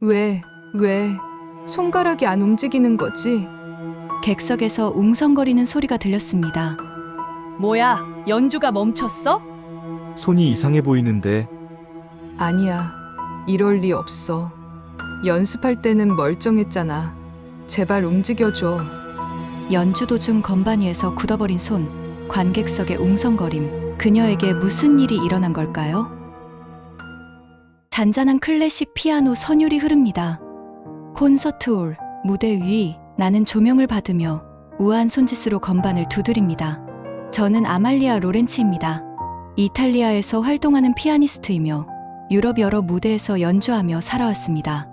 왜, 손가락이 안 움직이는 거지? 객석에서 웅성거리는 소리가 들렸습니다. 뭐야, 연주가 멈췄어? 손이 이상해 보이는데. 아니야, 이럴 리 없어. 연습할 때는 멀쩡했잖아. 제발 움직여줘. 연주 도중 건반 위에서 굳어버린 손, 관객석의 웅성거림. 그녀에게 무슨 일이 일어난 걸까요? 잔잔한 클래식 피아노 선율이 흐릅니다. 콘서트홀, 무대 위, 나는 조명을 받으며 우아한 손짓으로 건반을 두드립니다. 저는 아말리아 로렌치입니다. 이탈리아에서 활동하는 피아니스트이며 유럽 여러 무대에서 연주하며 살아왔습니다.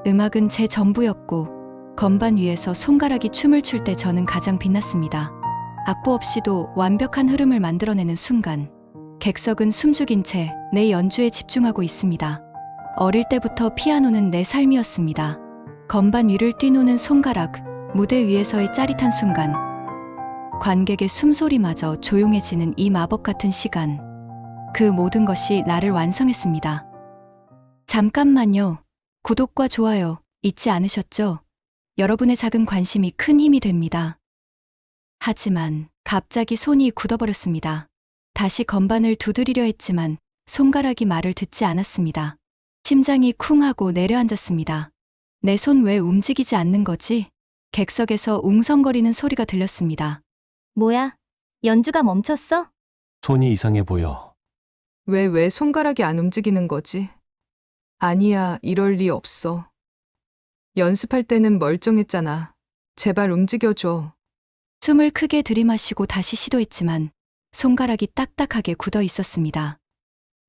음악은 제 전부였고 건반 위에서 손가락이 춤을 출 때 저는 가장 빛났습니다. 악보 없이도 완벽한 흐름을 만들어내는 순간 객석은 숨죽인 채 내 연주에 집중하고 있습니다. 어릴 때부터 피아노는 내 삶이었습니다. 건반 위를 뛰노는 손가락, 무대 위에서의 짜릿한 순간, 관객의 숨소리마저 조용해지는 이 마법 같은 시간. 그 모든 것이 나를 완성했습니다. 잠깐만요. 구독과 좋아요 잊지 않으셨죠? 여러분의 작은 관심이 큰 힘이 됩니다. 하지만 갑자기 손이 굳어버렸습니다. 다시 건반을 두드리려 했지만 손가락이 말을 듣지 않았습니다. 심장이 쿵 하고 내려앉았습니다. 내 손 왜 움직이지 않는 거지? 객석에서 웅성거리는 소리가 들렸습니다. 뭐야, 연주가 멈췄어? 손이 이상해 보여. 왜 손가락이 안 움직이는 거지? 아니야, 이럴 리 없어. 연습할 때는 멀쩡했잖아. 제발 움직여줘. 숨을 크게 들이마시고 다시 시도했지만 손가락이 딱딱하게 굳어 있었습니다.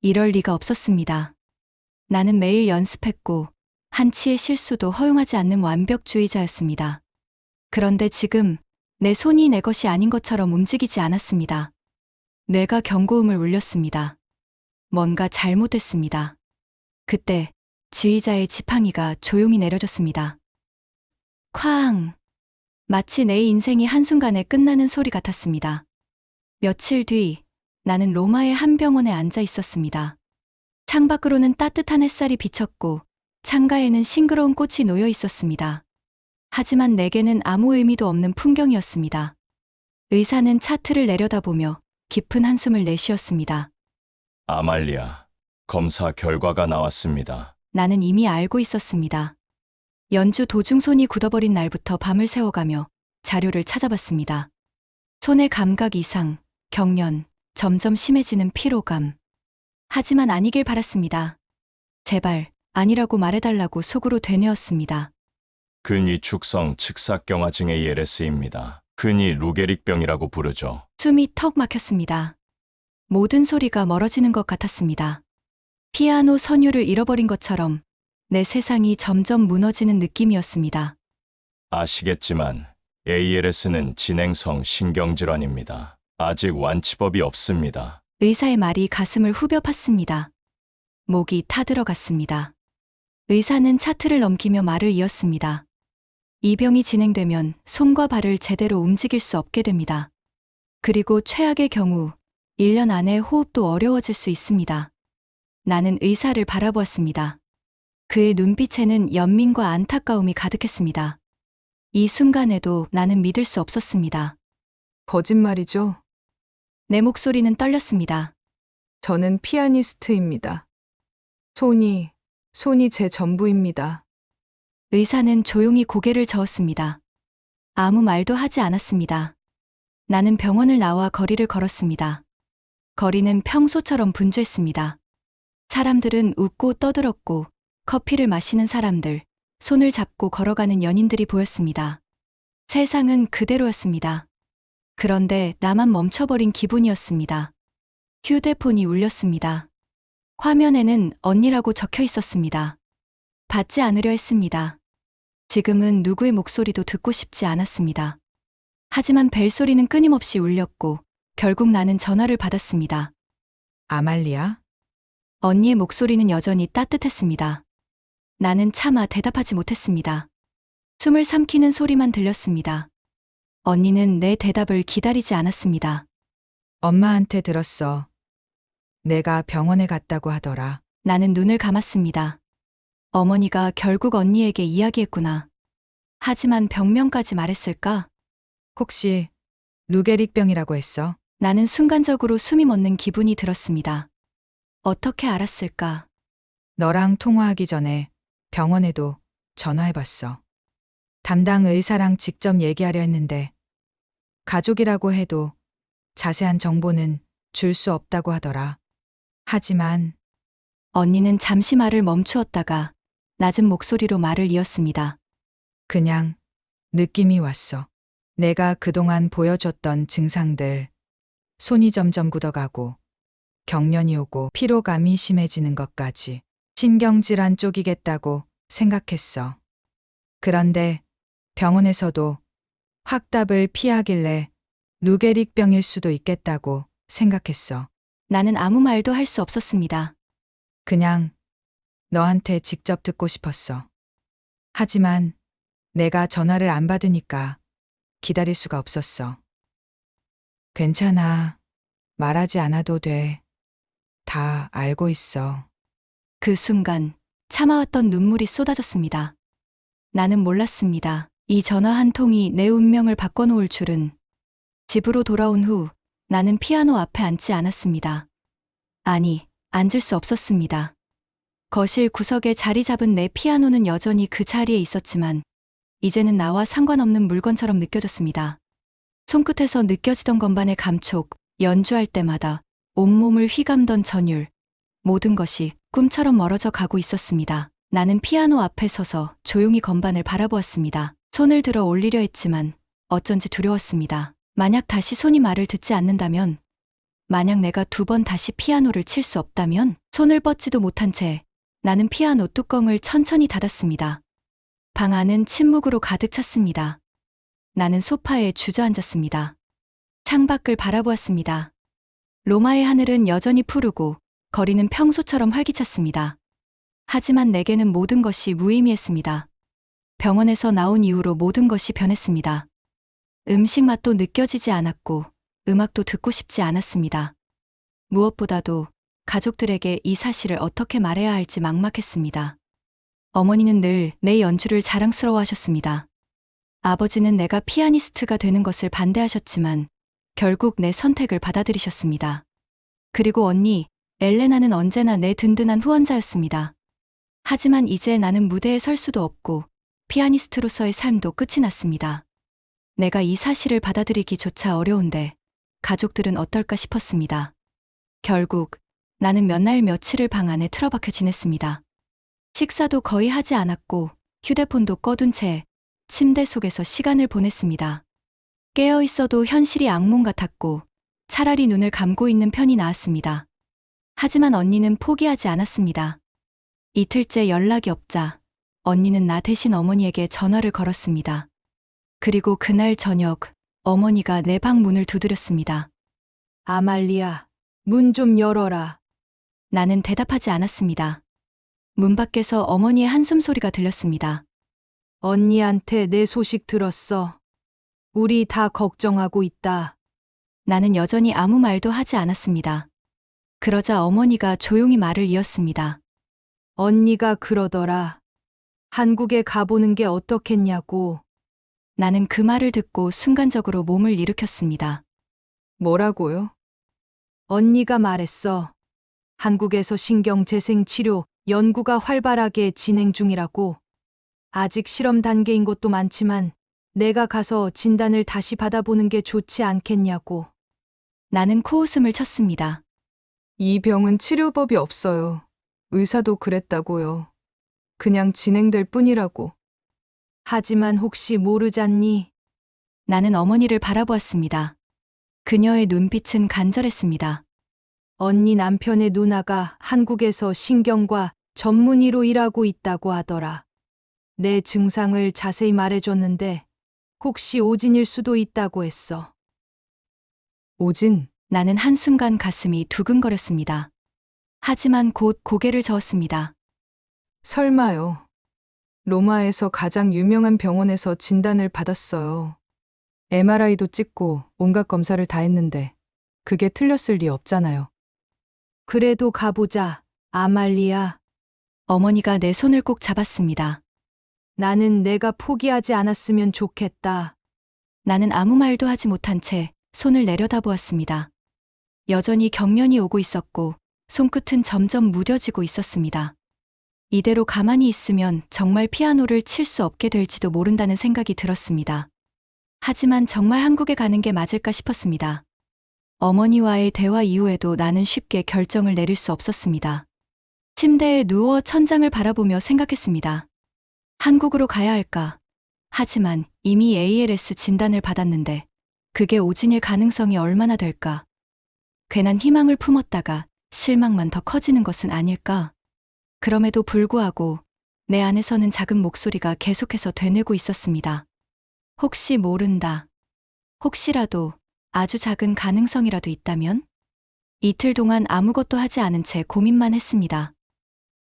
이럴 리가 없었습니다. 나는 매일 연습했고 한치의 실수도 허용하지 않는 완벽주의자였습니다. 그런데 지금 내 손이 내 것이 아닌 것처럼 움직이지 않았습니다. 뇌가 경고음을 울렸습니다. 뭔가 잘못됐습니다. 그때 지휘자의 지팡이가 조용히 내려졌습니다. 쾅! 마치 내 인생이 한순간에 끝나는 소리 같았습니다. 며칠 뒤 나는 로마의 한 병원에 앉아 있었습니다. 창밖으로는 따뜻한 햇살이 비쳤고 창가에는 싱그러운 꽃이 놓여 있었습니다. 하지만 내게는 아무 의미도 없는 풍경이었습니다. 의사는 차트를 내려다보며 깊은 한숨을 내쉬었습니다. 아말리아, 검사 결과가 나왔습니다. 나는 이미 알고 있었습니다. 연주 도중 손이 굳어버린 날부터 밤을 새워가며 자료를 찾아봤습니다. 손의 감각 이상, 경련, 점점 심해지는 피로감. 하지만 아니길 바랐습니다. 제발 아니라고 말해달라고 속으로 되뇌었습니다. 근위축성 측사경화증의 예레스입니다. 흔히 루게릭병이라고 부르죠. 숨이 턱 막혔습니다. 모든 소리가 멀어지는 것 같았습니다. 피아노 선율을 잃어버린 것처럼 내 세상이 점점 무너지는 느낌이었습니다. 아시겠지만 ALS는 진행성 신경질환입니다. 아직 완치법이 없습니다. 의사의 말이 가슴을 후벼 팠습니다. 목이 타들어갔습니다. 의사는 차트를 넘기며 말을 이었습니다. 이 병이 진행되면 손과 발을 제대로 움직일 수 없게 됩니다. 그리고 최악의 경우 1년 안에 호흡도 어려워질 수 있습니다. 나는 의사를 바라보았습니다. 그의 눈빛에는 연민과 안타까움이 가득했습니다. 이 순간에도 나는 믿을 수 없었습니다. 거짓말이죠? 내 목소리는 떨렸습니다. 저는 피아니스트입니다. 손이 제 전부입니다. 의사는 조용히 고개를 저었습니다. 아무 말도 하지 않았습니다. 나는 병원을 나와 거리를 걸었습니다. 거리는 평소처럼 분주했습니다. 사람들은 웃고 떠들었고 커피를 마시는 사람들, 손을 잡고 걸어가는 연인들이 보였습니다. 세상은 그대로였습니다. 그런데 나만 멈춰버린 기분이었습니다. 휴대폰이 울렸습니다. 화면에는 언니라고 적혀 있었습니다. 받지 않으려 했습니다. 지금은 누구의 목소리도 듣고 싶지 않았습니다. 하지만 벨소리는 끊임없이 울렸고 결국 나는 전화를 받았습니다. 아말리아? 언니의 목소리는 여전히 따뜻했습니다. 나는 차마 대답하지 못했습니다. 숨을 삼키는 소리만 들렸습니다. 언니는 내 대답을 기다리지 않았습니다. 엄마한테 들었어. 내가 병원에 갔다고 하더라. 나는 눈을 감았습니다. 어머니가 결국 언니에게 이야기했구나. 하지만 병명까지 말했을까? 혹시 루게릭병이라고 했어? 나는 순간적으로 숨이 멎는 기분이 들었습니다. 어떻게 알았을까? 너랑 통화하기 전에 병원에도 전화해봤어. 담당 의사랑 직접 얘기하려 했는데 가족이라고 해도 자세한 정보는 줄 수 없다고 하더라. 하지만 언니는 잠시 말을 멈추었다가 낮은 목소리로 말을 이었습니다. 그냥 느낌이 왔어. 내가 그동안 보여줬던 증상들, 손이 점점 굳어가고 경련이 오고 피로감이 심해지는 것까지 신경질환 쪽이겠다고 생각했어. 그런데 병원에서도 확답을 피하길래 루게릭병일 수도 있겠다고 생각했어. 나는 아무 말도 할 수 없었습니다. 그냥 너한테 직접 듣고 싶었어. 하지만 내가 전화를 안 받으니까 기다릴 수가 없었어. 괜찮아. 말하지 않아도 돼. 다 알고 있어. 그 순간 참아왔던 눈물이 쏟아졌습니다. 나는 몰랐습니다. 이 전화 한 통이 내 운명을 바꿔놓을 줄은. 집으로 돌아온 후 나는 피아노 앞에 앉지 않았습니다. 아니, 앉을 수 없었습니다. 거실 구석에 자리 잡은 내 피아노는 여전히 그 자리에 있었지만 이제는 나와 상관없는 물건처럼 느껴졌습니다. 손끝에서 느껴지던 건반의 감촉, 연주할 때마다 온몸을 휘감던 전율, 모든 것이 꿈처럼 멀어져 가고 있었습니다. 나는 피아노 앞에 서서 조용히 건반을 바라보았습니다. 손을 들어 올리려 했지만 어쩐지 두려웠습니다. 만약 다시 손이 말을 듣지 않는다면, 만약 내가 2번 다시 피아노를 칠 수 없다면, 손을 뻗지도 못한 채 나는 피아노 뚜껑을 천천히 닫았습니다. 방 안은 침묵으로 가득 찼습니다. 나는 소파에 주저앉았습니다. 창밖을 바라보았습니다. 로마의 하늘은 여전히 푸르고 거리는 평소처럼 활기찼습니다. 하지만 내게는 모든 것이 무의미했습니다. 병원에서 나온 이후로 모든 것이 변했습니다. 음식 맛도 느껴지지 않았고 음악도 듣고 싶지 않았습니다. 무엇보다도 가족들에게 이 사실을 어떻게 말해야 할지 막막했습니다. 어머니는 늘 내 연주를 자랑스러워하셨습니다. 아버지는 내가 피아니스트가 되는 것을 반대하셨지만 결국 내 선택을 받아들이셨습니다. 그리고 언니, 엘레나는 언제나 내 든든한 후원자였습니다. 하지만 이제 나는 무대에 설 수도 없고 피아니스트로서의 삶도 끝이 났습니다. 내가 이 사실을 받아들이기조차 어려운데 가족들은 어떨까 싶었습니다. 결국 나는 몇 날 며칠을 방 안에 틀어박혀 지냈습니다. 식사도 거의 하지 않았고 휴대폰도 꺼둔 채 침대 속에서 시간을 보냈습니다. 깨어 있어도 현실이 악몽 같았고 차라리 눈을 감고 있는 편이 나았습니다. 하지만 언니는 포기하지 않았습니다. 이틀째 연락이 없자 언니는 나 대신 어머니에게 전화를 걸었습니다. 그리고 그날 저녁 어머니가 내 방 문을 두드렸습니다. 아말리아, 문 좀 열어라. 나는 대답하지 않았습니다. 문 밖에서 어머니의 한숨 소리가 들렸습니다. 언니한테 내 소식 들었어. 우리 다 걱정하고 있다. 나는 여전히 아무 말도 하지 않았습니다. 그러자 어머니가 조용히 말을 이었습니다. 언니가 그러더라. 한국에 가보는 게 어떻겠냐고. 나는 그 말을 듣고 순간적으로 몸을 일으켰습니다. 뭐라고요? 언니가 말했어. 한국에서 신경재생 치료 연구가 활발하게 진행 중이라고. 아직 실험 단계인 것도 많지만 내가 가서 진단을 다시 받아보는 게 좋지 않겠냐고. 나는 코웃음을 쳤습니다. 이 병은 치료법이 없어요. 의사도 그랬다고요. 그냥 진행될 뿐이라고. 하지만 혹시 모르잖니? 나는 어머니를 바라보았습니다. 그녀의 눈빛은 간절했습니다. 언니 남편의 누나가 한국에서 신경과 전문의로 일하고 있다고 하더라. 내 증상을 자세히 말해줬는데 혹시 오진일 수도 있다고 했어. 오진? 나는 한순간 가슴이 두근거렸습니다. 하지만 곧 고개를 저었습니다. 설마요. 로마에서 가장 유명한 병원에서 진단을 받았어요. MRI도 찍고 온갖 검사를 다 했는데 그게 틀렸을 리 없잖아요. 그래도 가보자, 아말리아. 어머니가 내 손을 꼭 잡았습니다. 나는 내가 포기하지 않았으면 좋겠다. 나는 아무 말도 하지 못한 채 손을 내려다보았습니다. 여전히 경련이 오고 있었고 손끝은 점점 무뎌지고 있었습니다. 이대로 가만히 있으면 정말 피아노를 칠 수 없게 될지도 모른다는 생각이 들었습니다. 하지만 정말 한국에 가는 게 맞을까 싶었습니다. 어머니와의 대화 이후에도 나는 쉽게 결정을 내릴 수 없었습니다. 침대에 누워 천장을 바라보며 생각했습니다. 한국으로 가야 할까? 하지만 이미 ALS 진단을 받았는데 그게 오진일 가능성이 얼마나 될까? 괜한 희망을 품었다가 실망만 더 커지는 것은 아닐까? 그럼에도 불구하고 내 안에서는 작은 목소리가 계속해서 되뇌고 있었습니다. 혹시 모른다. 혹시라도 아주 작은 가능성이라도 있다면? 이틀 동안 아무것도 하지 않은 채 고민만 했습니다.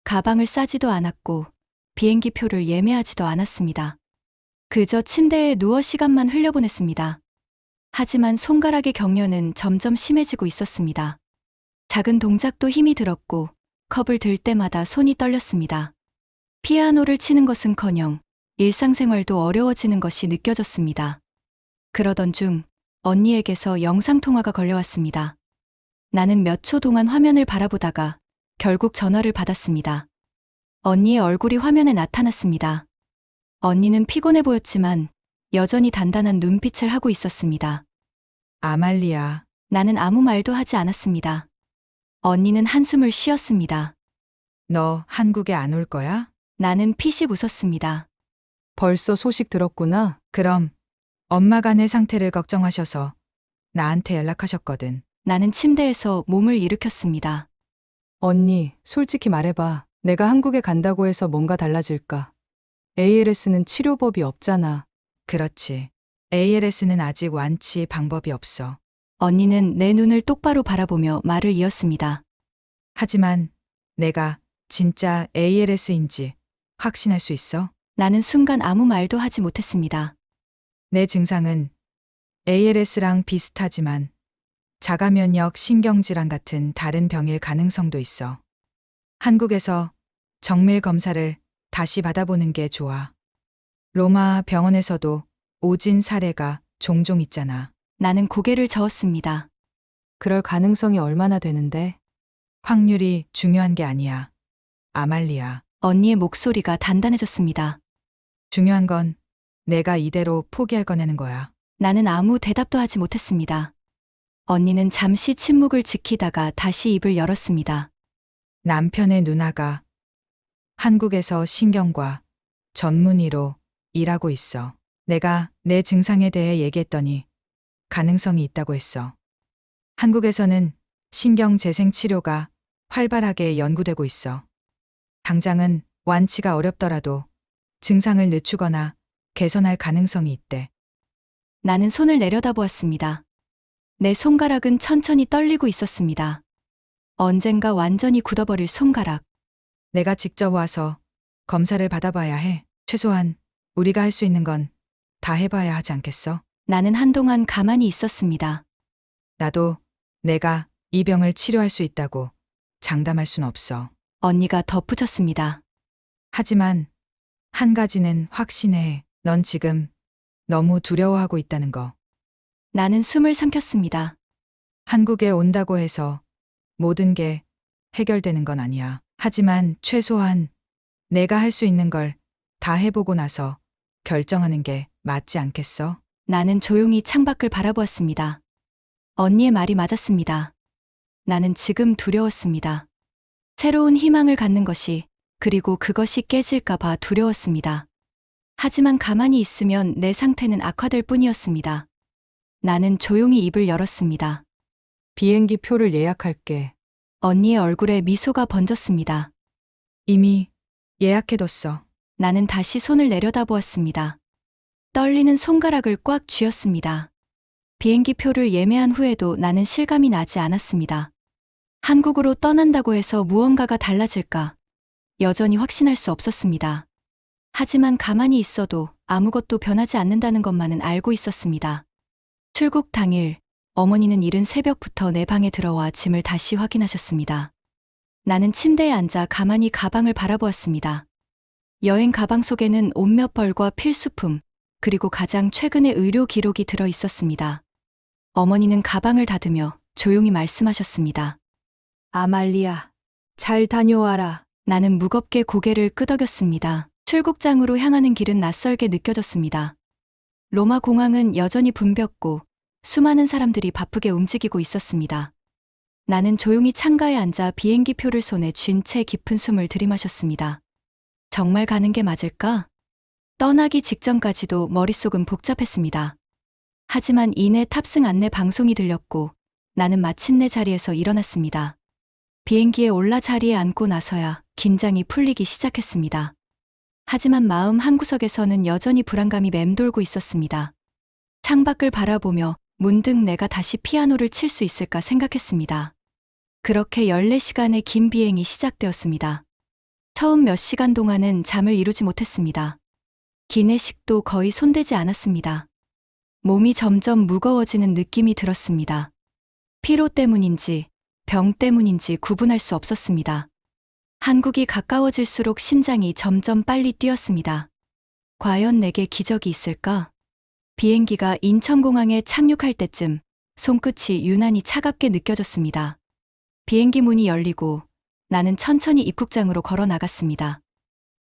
가방을 싸지도 않았고 비행기 표를 예매하지도 않았습니다. 그저 침대에 누워 시간만 흘려보냈습니다. 하지만 손가락의 경련은 점점 심해지고 있었습니다. 작은 동작도 힘이 들었고 컵을 들 때마다 손이 떨렸습니다. 피아노를 치는 것은커녕 일상생활도 어려워지는 것이 느껴졌습니다. 그러던 중 언니에게서 영상통화가 걸려왔습니다. 나는 몇 초 동안 화면을 바라보다가 결국 전화를 받았습니다. 언니의 얼굴이 화면에 나타났습니다. 언니는 피곤해 보였지만 여전히 단단한 눈빛을 하고 있었습니다. 아말리아, 나는 아무 말도 하지 않았습니다. 언니는 한숨을 쉬었습니다. 너 한국에 안 올 거야? 나는 피식 웃었습니다. 벌써 소식 들었구나. 그럼 엄마가 내 상태를 걱정하셔서 나한테 연락하셨거든. 나는 침대에서 몸을 일으켰습니다. 언니, 솔직히 말해봐. 내가 한국에 간다고 해서 뭔가 달라질까? ALS는 치료법이 없잖아. 그렇지. ALS는 아직 완치 방법이 없어. 언니는 내 눈을 똑바로 바라보며 말을 이었습니다. 하지만 내가 진짜 ALS인지 확신할 수 있어? 나는 순간 아무 말도 하지 못했습니다. 내 증상은 ALS랑 비슷하지만 자가면역 신경질환 같은 다른 병일 가능성도 있어. 한국에서 정밀 검사를 다시 받아보는 게 좋아. 로마 병원에서도 오진 사례가 종종 있잖아. 나는 고개를 저었습니다. 그럴 가능성이 얼마나 되는데? 확률이 중요한 게 아니야. 아말리아. 언니의 목소리가 단단해졌습니다. 중요한 건 내가 이대로 포기할 거냐는 거야. 나는 아무 대답도 하지 못했습니다. 언니는 잠시 침묵을 지키다가 다시 입을 열었습니다. 남편의 누나가 한국에서 신경과 전문의로 일하고 있어. 내가 내 증상에 대해 얘기했더니 가능성이 있다고 했어. 한국에서는 신경 재생 치료가 활발하게 연구되고 있어. 당장은 완치가 어렵더라도 증상을 늦추거나 개선할 가능성이 있대. 나는 손을 내려다보았습니다. 내 손가락은 천천히 떨리고 있었습니다. 언젠가 완전히 굳어버릴 손가락. 내가 직접 와서 검사를 받아봐야 해. 최소한 우리가 할 수 있는 건 다 해봐야 하지 않겠어? 나는 한동안 가만히 있었습니다. 나도 내가 이 병을 치료할 수 있다고 장담할 순 없어. 언니가 덧붙였습니다. 하지만 한 가지는 확신해. 넌 지금 너무 두려워하고 있다는 거. 나는 숨을 삼켰습니다. 한국에 온다고 해서 모든 게 해결되는 건 아니야. 하지만 최소한 내가 할 수 있는 걸 다 해보고 나서 결정하는 게 맞지 않겠어? 나는 조용히 창밖을 바라보았습니다. 언니의 말이 맞았습니다. 나는 지금 두려웠습니다. 새로운 희망을 갖는 것이, 그리고 그것이 깨질까봐 두려웠습니다. 하지만 가만히 있으면 내 상태는 악화될 뿐이었습니다. 나는 조용히 입을 열었습니다. 비행기 표를 예약할게. 언니의 얼굴에 미소가 번졌습니다. 이미 예약해뒀어. 나는 다시 손을 내려다보았습니다. 떨리는 손가락을 꽉 쥐었습니다. 비행기 표를 예매한 후에도 나는 실감이 나지 않았습니다. 한국으로 떠난다고 해서 무언가가 달라질까? 여전히 확신할 수 없었습니다. 하지만 가만히 있어도 아무것도 변하지 않는다는 것만은 알고 있었습니다. 출국 당일, 어머니는 이른 새벽부터 내 방에 들어와 짐을 다시 확인하셨습니다. 나는 침대에 앉아 가만히 가방을 바라보았습니다. 여행 가방 속에는 온몇 벌과 필수품, 그리고 가장 최근의 의료 기록이 들어 있었습니다. 어머니는 가방을 닫으며 조용히 말씀하셨습니다. 아말리아, 잘 다녀와라. 나는 무겁게 고개를 끄덕였습니다. 출국장으로 향하는 길은 낯설게 느껴졌습니다. 로마 공항은 여전히 붐볐고 수많은 사람들이 바쁘게 움직이고 있었습니다. 나는 조용히 창가에 앉아 비행기 표를 손에 쥔 채 깊은 숨을 들이마셨습니다. 정말 가는 게 맞을까? 떠나기 직전까지도 머릿속은 복잡했습니다. 하지만 이내 탑승 안내 방송이 들렸고 나는 마침내 자리에서 일어났습니다. 비행기에 올라 자리에 앉고 나서야 긴장이 풀리기 시작했습니다. 하지만 마음 한구석에서는 여전히 불안감이 맴돌고 있었습니다. 창밖을 바라보며 문득 내가 다시 피아노를 칠 수 있을까 생각했습니다. 그렇게 14시간의 긴 비행이 시작되었습니다. 처음 몇 시간 동안은 잠을 이루지 못했습니다. 기내식도 거의 손대지 않았습니다. 몸이 점점 무거워지는 느낌이 들었습니다. 피로 때문인지 병 때문인지 구분할 수 없었습니다. 한국이 가까워질수록 심장이 점점 빨리 뛰었습니다. 과연 내게 기적이 있을까? 비행기가 인천공항에 착륙할 때쯤 손끝이 유난히 차갑게 느껴졌습니다. 비행기 문이 열리고 나는 천천히 입국장으로 걸어 나갔습니다.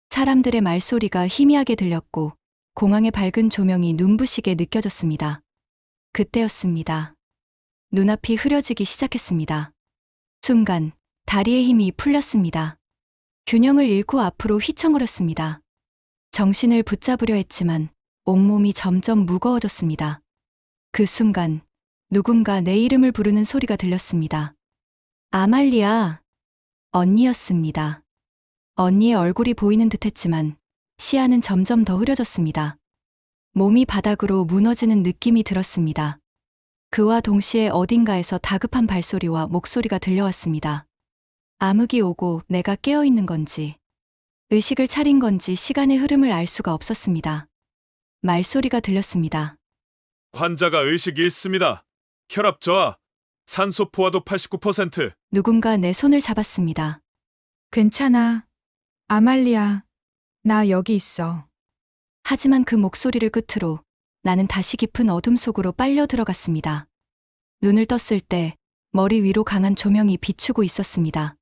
사람들의 말소리가 희미하게 들렸고 공항의 밝은 조명이 눈부시게 느껴졌습니다. 그때였습니다. 눈앞이 흐려지기 시작했습니다. 순간 다리의 힘이 풀렸습니다. 균형을 잃고 앞으로 휘청거렸습니다. 정신을 붙잡으려 했지만 온몸이 점점 무거워졌습니다. 그 순간 누군가 내 이름을 부르는 소리가 들렸습니다. 아말리아, 언니였습니다. 언니의 얼굴이 보이는 듯했지만 시야는 점점 더 흐려졌습니다. 몸이 바닥으로 무너지는 느낌이 들었습니다. 그와 동시에 어딘가에서 다급한 발소리와 목소리가 들려왔습니다. 암흑이 오고 내가 깨어있는 건지, 의식을 차린 건지 시간의 흐름을 알 수가 없었습니다. 말소리가 들렸습니다. 환자가 의식이 있습니다. 혈압 저하, 산소 포화도 89%. 누군가 내 손을 잡았습니다. 괜찮아. 아말리아, 나 여기 있어. 하지만 그 목소리를 끝으로 나는 다시 깊은 어둠 속으로 빨려 들어갔습니다. 눈을 떴을 때 머리 위로 강한 조명이 비추고 있었습니다.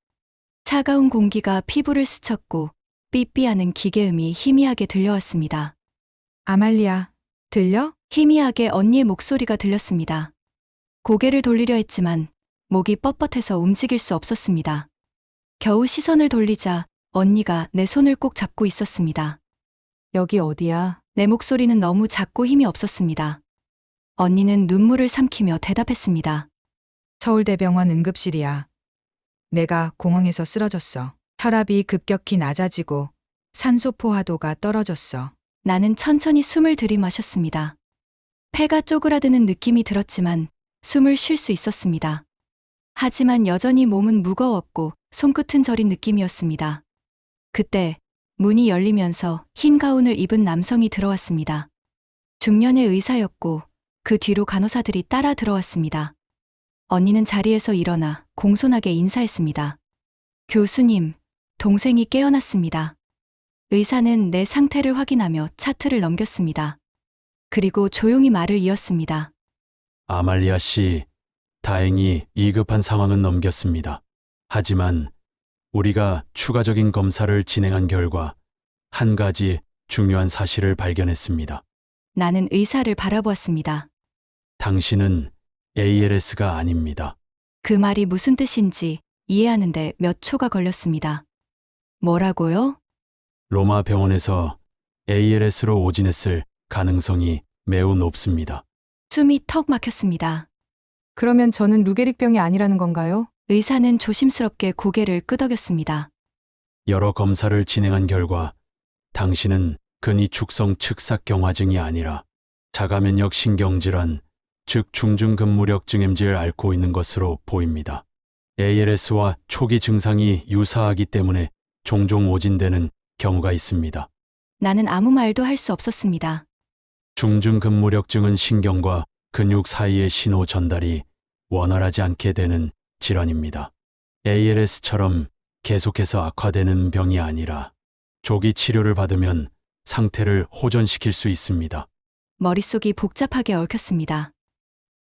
차가운 공기가 피부를 스쳤고 삐삐하는 기계음이 희미하게 들려왔습니다. 아말리아, 들려? 희미하게 언니의 목소리가 들렸습니다. 고개를 돌리려 했지만 목이 뻣뻣해서 움직일 수 없었습니다. 겨우 시선을 돌리자 언니가 내 손을 꼭 잡고 있었습니다. 여기 어디야? 내 목소리는 너무 작고 힘이 없었습니다. 언니는 눈물을 삼키며 대답했습니다. 서울대병원 응급실이야. 내가 공항에서 쓰러졌어. 혈압이 급격히 낮아지고 산소 포화도가 떨어졌어. 나는 천천히 숨을 들이마셨습니다. 폐가 쪼그라드는 느낌이 들었지만 숨을 쉴 수 있었습니다. 하지만 여전히 몸은 무거웠고 손끝은 저린 느낌이었습니다. 그때 문이 열리면서 흰 가운을 입은 남성이 들어왔습니다. 중년의 의사였고 그 뒤로 간호사들이 따라 들어왔습니다. 언니는 자리에서 일어나 공손하게 인사했습니다. 교수님, 동생이 깨어났습니다. 의사는 내 상태를 확인하며 차트를 넘겼습니다. 그리고 조용히 말을 이었습니다. 아말리아 씨, 다행히 위급한 상황은 넘겼습니다. 하지만 우리가 추가적인 검사를 진행한 결과 한 가지 중요한 사실을 발견했습니다. 나는 의사를 바라보았습니다. 당신은 ALS가 아닙니다. 그 말이 무슨 뜻인지 이해하는데 몇 초가 걸렸습니다. 뭐라고요? 로마 병원에서 ALS로 오진했을 가능성이 매우 높습니다. 숨이 턱 막혔습니다. 그러면 저는 루게릭병이 아니라는 건가요? 의사는 조심스럽게 고개를 끄덕였습니다. 여러 검사를 진행한 결과 당신은 근위축성 측삭경화증이 아니라 자가면역 신경질환, 즉 중증근무력증MG를 앓고 있는 것으로 보입니다. ALS와 초기 증상이 유사하기 때문에 종종 오진되는 경우가 있습니다. 나는 아무 말도 할 수 없었습니다. 중증근무력증은 신경과 근육 사이의 신호 전달이 원활하지 않게 되는 질환입니다. ALS처럼 계속해서 악화되는 병이 아니라 조기 치료를 받으면 상태를 호전시킬 수 있습니다. 머릿속이 복잡하게 얽혔습니다.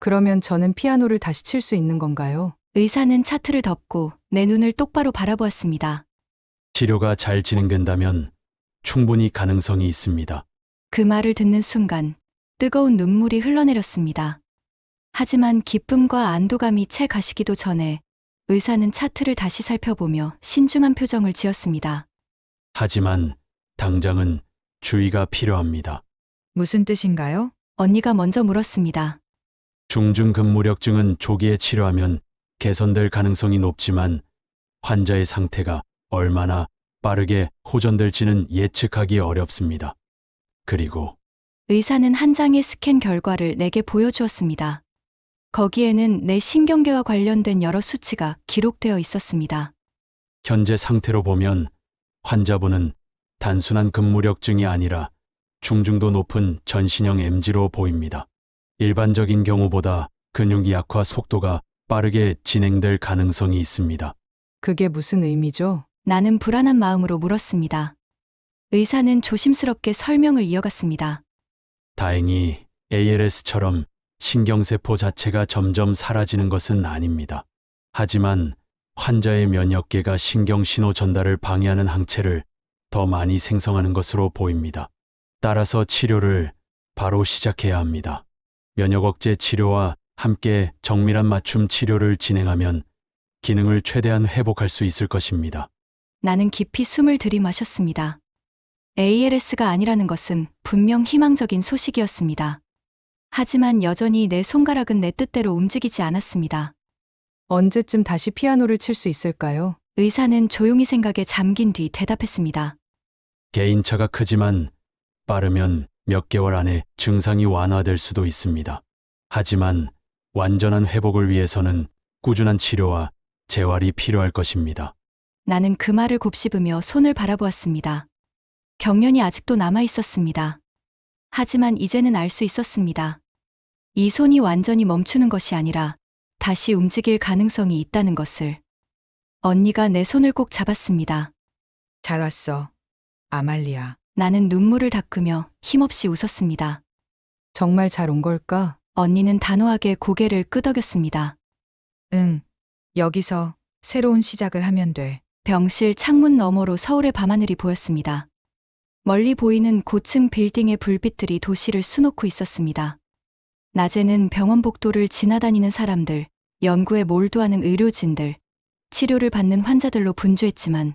그러면 저는 피아노를 다시 칠 수 있는 건가요? 의사는 차트를 덮고 내 눈을 똑바로 바라보았습니다. 치료가 잘 진행된다면 충분히 가능성이 있습니다. 그 말을 듣는 순간 뜨거운 눈물이 흘러내렸습니다. 하지만 기쁨과 안도감이 채 가시기도 전에 의사는 차트를 다시 살펴보며 신중한 표정을 지었습니다. 하지만 당장은 주의가 필요합니다. 무슨 뜻인가요? 언니가 먼저 물었습니다. 중증근무력증은 조기에 치료하면 개선될 가능성이 높지만 환자의 상태가 얼마나 빠르게 호전될지는 예측하기 어렵습니다. 그리고 의사는 한 장의 스캔 결과를 내게 보여주었습니다. 거기에는 내 신경계와 관련된 여러 수치가 기록되어 있었습니다. 현재 상태로 보면 환자분은 단순한 근무력증이 아니라 중증도 높은 전신형 MG로 보입니다. 일반적인 경우보다 근육 약화 속도가 빠르게 진행될 가능성이 있습니다. 그게 무슨 의미죠? 나는 불안한 마음으로 물었습니다. 의사는 조심스럽게 설명을 이어갔습니다. 다행히 ALS처럼 신경세포 자체가 점점 사라지는 것은 아닙니다. 하지만 환자의 면역계가 신경신호 전달을 방해하는 항체를 더 많이 생성하는 것으로 보입니다. 따라서 치료를 바로 시작해야 합니다. 면역억제 치료와 함께 정밀한 맞춤 치료를 진행하면 기능을 최대한 회복할 수 있을 것입니다. 나는 깊이 숨을 들이마셨습니다. ALS가 아니라는 것은 분명 희망적인 소식이었습니다. 하지만 여전히 내 손가락은 내 뜻대로 움직이지 않았습니다. 언제쯤 다시 피아노를 칠 수 있을까요? 의사는 조용히 생각에 잠긴 뒤 대답했습니다. 개인차가 크지만 빠르면 몇 개월 안에 증상이 완화될 수도 있습니다. 하지만 완전한 회복을 위해서는 꾸준한 치료와 재활이 필요할 것입니다. 나는 그 말을 곱씹으며 손을 바라보았습니다. 경련이 아직도 남아 있었습니다. 하지만 이제는 알 수 있었습니다. 이 손이 완전히 멈추는 것이 아니라 다시 움직일 가능성이 있다는 것을. 언니가 내 손을 꼭 잡았습니다. 잘 왔어. 아말리아. 나는 눈물을 닦으며 힘없이 웃었습니다. 정말 잘 온 걸까? 언니는 단호하게 고개를 끄덕였습니다. 응. 여기서 새로운 시작을 하면 돼. 병실 창문 너머로 서울의 밤하늘이 보였습니다. 멀리 보이는 고층 빌딩의 불빛들이 도시를 수놓고 있었습니다. 낮에는 병원 복도를 지나다니는 사람들, 연구에 몰두하는 의료진들, 치료를 받는 환자들로 분주했지만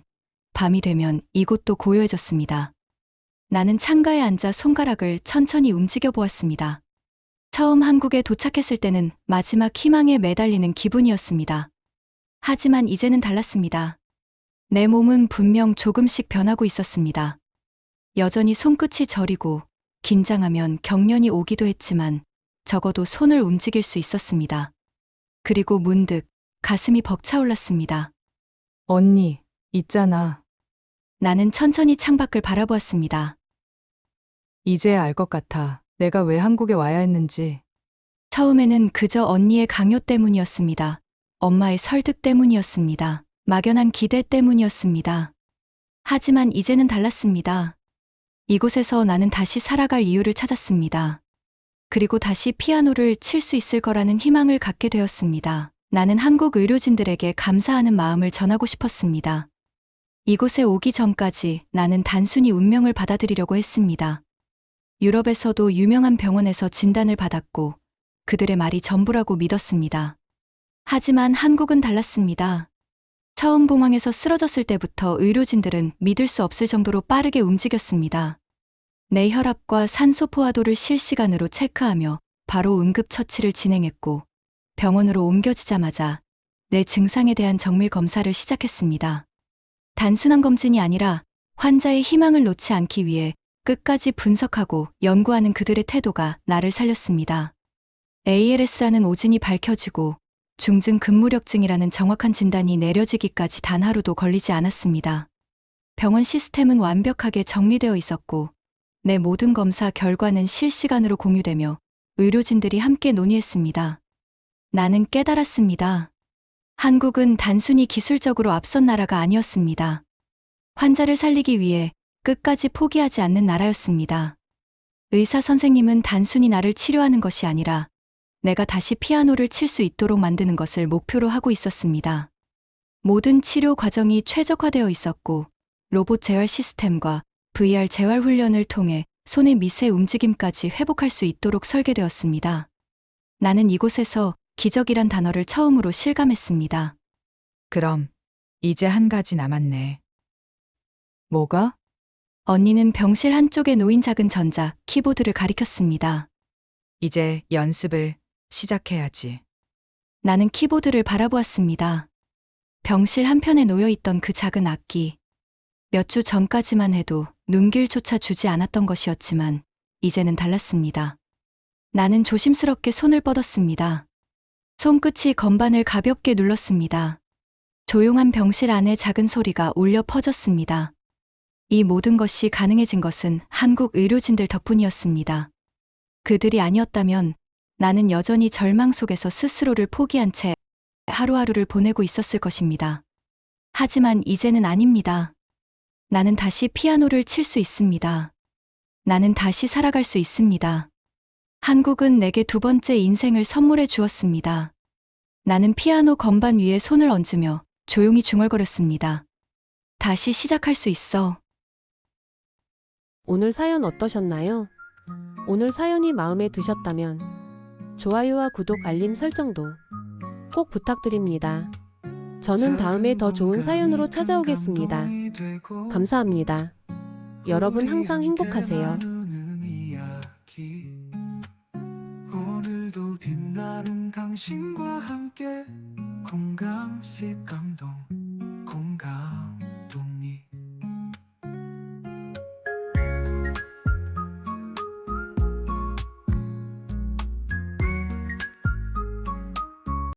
밤이 되면 이곳도 고요해졌습니다. 나는 창가에 앉아 손가락을 천천히 움직여 보았습니다. 처음 한국에 도착했을 때는 마지막 희망에 매달리는 기분이었습니다. 하지만 이제는 달랐습니다. 내 몸은 분명 조금씩 변하고 있었습니다. 여전히 손끝이 저리고 긴장하면 경련이 오기도 했지만 적어도 손을 움직일 수 있었습니다. 그리고 문득 가슴이 벅차올랐습니다. 언니, 있잖아. 나는 천천히 창밖을 바라보았습니다. 이제야 알 것 같아. 내가 왜 한국에 와야 했는지. 처음에는 그저 언니의 강요 때문이었습니다. 엄마의 설득 때문이었습니다. 막연한 기대 때문이었습니다. 하지만 이제는 달랐습니다. 이곳에서 나는 다시 살아갈 이유를 찾았습니다. 그리고 다시 피아노를 칠 수 있을 거라는 희망을 갖게 되었습니다. 나는 한국 의료진들에게 감사하는 마음을 전하고 싶었습니다. 이곳에 오기 전까지 나는 단순히 운명을 받아들이려고 했습니다. 유럽에서도 유명한 병원에서 진단을 받았고 그들의 말이 전부라고 믿었습니다. 하지만 한국은 달랐습니다. 처음 봉황에서 쓰러졌을 때부터 의료진들은 믿을 수 없을 정도로 빠르게 움직였습니다. 내 혈압과 산소 포화도를 실시간으로 체크하며 바로 응급처치를 진행했고 병원으로 옮겨지자마자 내 증상에 대한 정밀 검사를 시작했습니다. 단순한 검진이 아니라 환자의 희망을 놓지 않기 위해 끝까지 분석하고 연구하는 그들의 태도가 나를 살렸습니다. ALS라는 오진이 밝혀지고 중증 근무력증이라는 정확한 진단이 내려지기까지 단 하루도 걸리지 않았습니다. 병원 시스템은 완벽하게 정리되어 있었고 내 모든 검사 결과는 실시간으로 공유되며 의료진들이 함께 논의했습니다. 나는 깨달았습니다. 한국은 단순히 기술적으로 앞선 나라가 아니었습니다. 환자를 살리기 위해 끝까지 포기하지 않는 나라였습니다. 의사 선생님은 단순히 나를 치료하는 것이 아니라 내가 다시 피아노를 칠 수 있도록 만드는 것을 목표로 하고 있었습니다. 모든 치료 과정이 최적화되어 있었고 로봇 재활 시스템과 VR 재활 훈련을 통해 손의 미세 움직임까지 회복할 수 있도록 설계되었습니다. 나는 이곳에서 기적이란 단어를 처음으로 실감했습니다. 그럼 이제 한 가지 남았네. 뭐가? 언니는 병실 한쪽에 놓인 작은 전자 키보드를 가리켰습니다. 이제 연습을 시작해야지. 나는 키보드를 바라보았습니다. 병실 한편에 놓여 있던 그 작은 악기. 몇 주 전까지만 해도 눈길조차 주지 않았던 것이었지만 이제는 달랐습니다. 나는 조심스럽게 손을 뻗었습니다. 손끝이 건반을 가볍게 눌렀습니다. 조용한 병실 안에 작은 소리가 울려 퍼졌습니다. 이 모든 것이 가능해진 것은 한국 의료진들 덕분이었습니다. 그들이 아니었다면 나는 여전히 절망 속에서 스스로를 포기한 채 하루하루를 보내고 있었을 것입니다. 하지만 이제는 아닙니다. 나는 다시 피아노를 칠 수 있습니다. 나는 다시 살아갈 수 있습니다. 한국은 내게 두 번째 인생을 선물해 주었습니다. 나는 피아노 건반 위에 손을 얹으며 조용히 중얼거렸습니다. 다시 시작할 수 있어. 오늘 사연 어떠셨나요? 오늘 사연이 마음에 드셨다면 좋아요와 구독, 알림 설정도 꼭 부탁드립니다. 저는 다음에 더 좋은 사연으로 찾아오겠습니다. 감사합니다. 여러분 항상 행복하세요. 오늘도 빛나는 당신과 함께 공감시 감동 공감